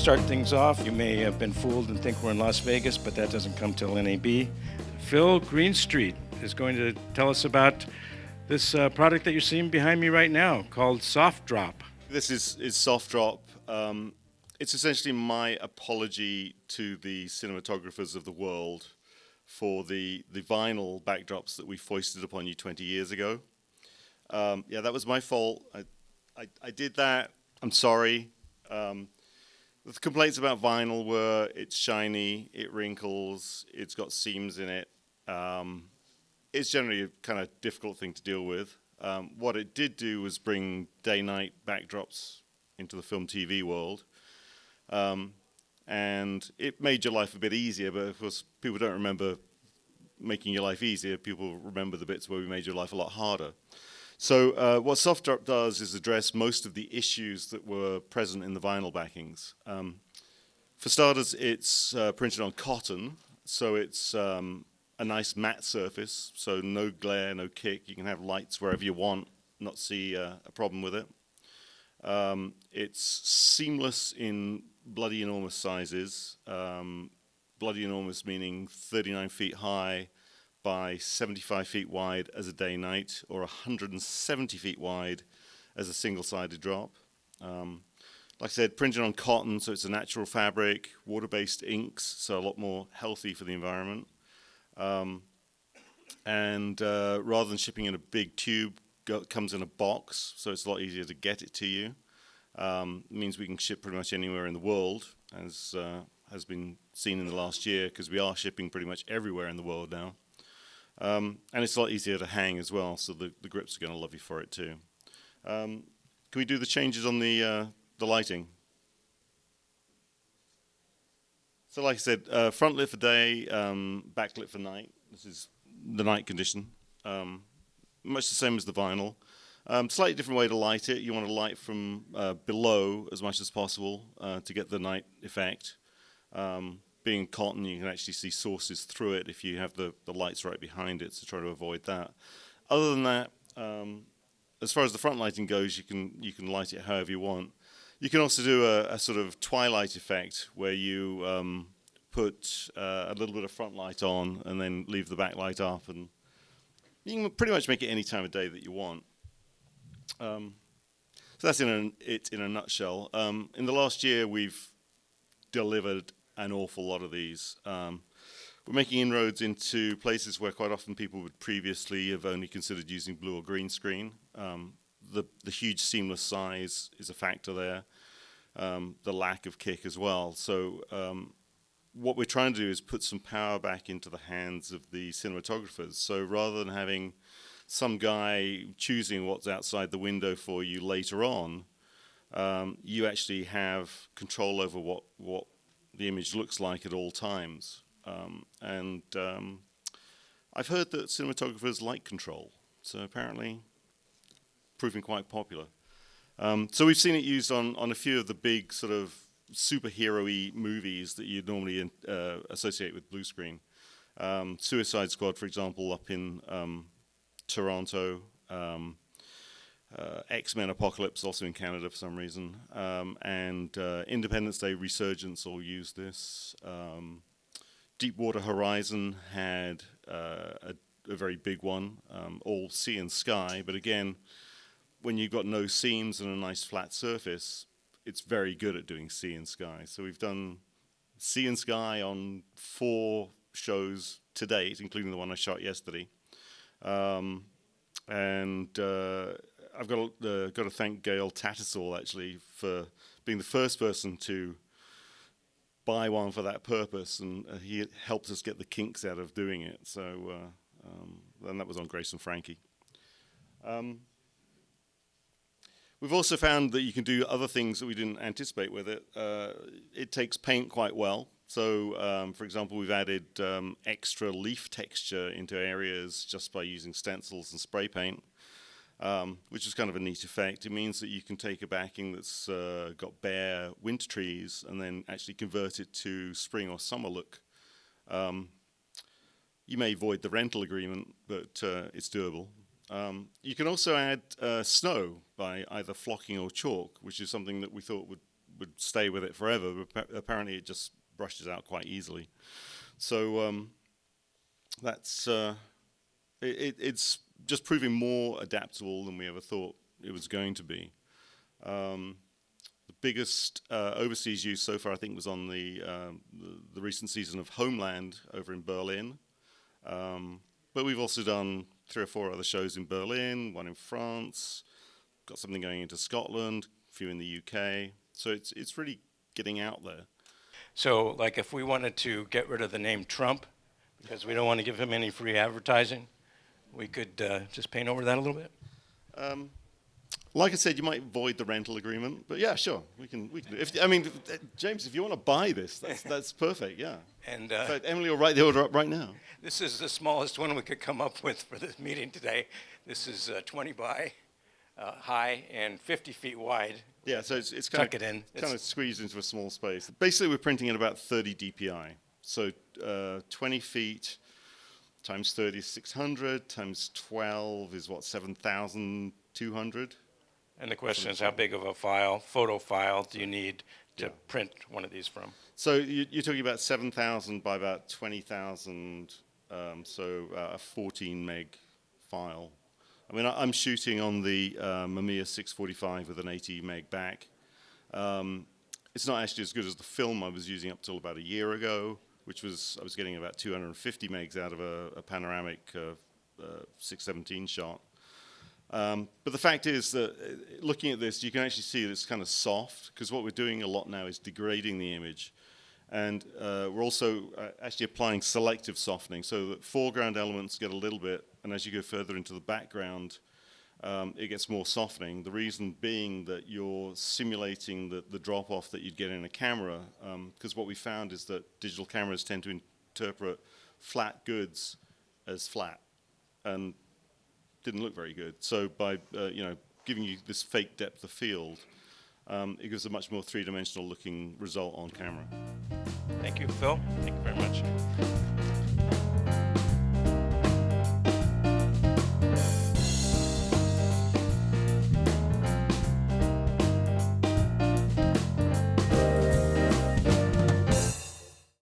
start things off. You may have been fooled and think we're in Las Vegas, but that doesn't come till NAB. Phil Greenstreet is going to tell us about this product that you're seeing behind me right now called SoftDrop. This is SoftDrop. It's essentially my apology to the cinematographers of the world for the vinyl backdrops that we foisted upon you 20 years ago. Yeah, that was my fault. I did that. I'm sorry. The complaints about vinyl were it's shiny, it wrinkles, it's got seams in it. It's generally a kind of difficult thing to deal with. What it did do was bring day-night backdrops into the film TV world. And it made your life a bit easier, but of course people don't remember making your life easier. People remember the bits where we made your life a lot harder. So what SoftDrop does is address most of the issues that were present in the vinyl backings. For starters, it's printed on cotton, so it's a nice matte surface, so no glare, no kick. You can have lights wherever you want, not see a problem with it. It's seamless in bloody enormous sizes. Bloody enormous meaning 39 feet high by 75 feet wide as a day-night, or 170 feet wide as a single-sided drop. Like I said, printed on cotton, so it's a natural fabric, water-based inks, so a lot more healthy for the environment. And rather than shipping in a big tube, it comes in a box, so it's a lot easier to get it to you. It means we can ship pretty much anywhere in the world, as has been seen in the last year, because we are shipping pretty much everywhere in the world now. And it's a lot easier to hang as well, so the grips are going to love you for it too. Can we do the changes on the lighting? So like I said, front lit for day, back lit for night. This is the night condition. Much the same as the vinyl. Slightly different way to light it. You want to light from below as much as possible to get the night effect. Being cotton, you can actually see sources through it if you have the lights right behind it, so try to avoid that. Other than that, as far as the front lighting goes, you can light it however you want. You can also do a sort of twilight effect where you put a little bit of front light on and then leave the back light up, and you can pretty much make it any time of day that you want. So that's it in a nutshell. In the last year, we've delivered an awful lot of these. We're making inroads into places where quite often people would previously have only considered using blue or green screen. The huge seamless size is a factor there. The lack of kick as well. So what we're trying to do is put some power back into the hands of the cinematographers. So rather than having some guy choosing what's outside the window for you later on, you actually have control over what the image looks like at all times. And I've heard that cinematographers like control, so apparently proving quite popular. So we've seen it used on a few of the big sort of superhero-y movies that you'd normally associate with blue screen. Suicide Squad, for example, up in Toronto. X-Men Apocalypse, also in Canada for some reason. And Independence Day Resurgence all use this. Deepwater Horizon had a very big one, all sea and sky, but again, when you've got no seams and a nice flat surface, it's very good at doing sea and sky. So we've done sea and sky on 4 shows to date, including the one I shot yesterday. And I've got to thank Gail Tattersall actually for being the first person to buy one for that purpose, and he helped us get the kinks out of doing it. So then that was on Grace and Frankie. We've also found that you can do other things that we didn't anticipate with it. It takes paint quite well. So, for example, we've added extra leaf texture into areas just by using stencils and spray paint, which is kind of a neat effect. It means that you can take a backing that's got bare winter trees and then actually convert it to spring or summer look. You may void the rental agreement, but it's doable. You can also add snow by either flocking or chalk, which is something that we thought would stay with it forever, but apparently it just brushes out quite easily. So that's it's just proving more adaptable than we ever thought it was going to be. The biggest overseas use so far, I think, was on the recent season of Homeland over in Berlin. But we've also done 3 or 4 other shows in Berlin, one in France, got something going into Scotland, a few in the UK. So it's really getting out there. So, like, if we wanted to get rid of the name Trump, because we don't want to give him any free advertising, we could just paint over that a little bit? Like I said, you might void the rental agreement, but yeah, sure, we can. James, if you want to buy this, that's perfect. Yeah. And In fact, Emily will write the order up right now. this is the smallest one we could come up with for this meeting today. This is 20 by high and 50 feet wide. Yeah, so it's Tuck it in. kind of squeezed into a small space. Basically, we're printing at about 30 DPI. So 20 feet times 30 is 600, times 12 is what, 7,200? And the question is, how big of a photo file, do you need to print one of these from? So you're talking about 7,000 by about 20,000, so a 14 meg file. I mean, I'm shooting on the Mamiya 645 with an 80 meg back. It's not actually as good as the film I was using up till about a year ago, which was, I was getting about 250 megs out of a panoramic 617 shot. But the fact is that looking at this, you can actually see that it's kind of soft, because what we're doing a lot now is degrading the image. And we're also actually applying selective softening, so that foreground elements get a little bit, and as you go further into the background, it gets more softening. The reason being that you're simulating the drop-off that you'd get in a camera, because what we found is that digital cameras tend to interpret flat goods as flat, and didn't look very good. So by giving you this fake depth of field, it gives a much more three-dimensional looking result on camera. Thank you, Phil. Thank you very much.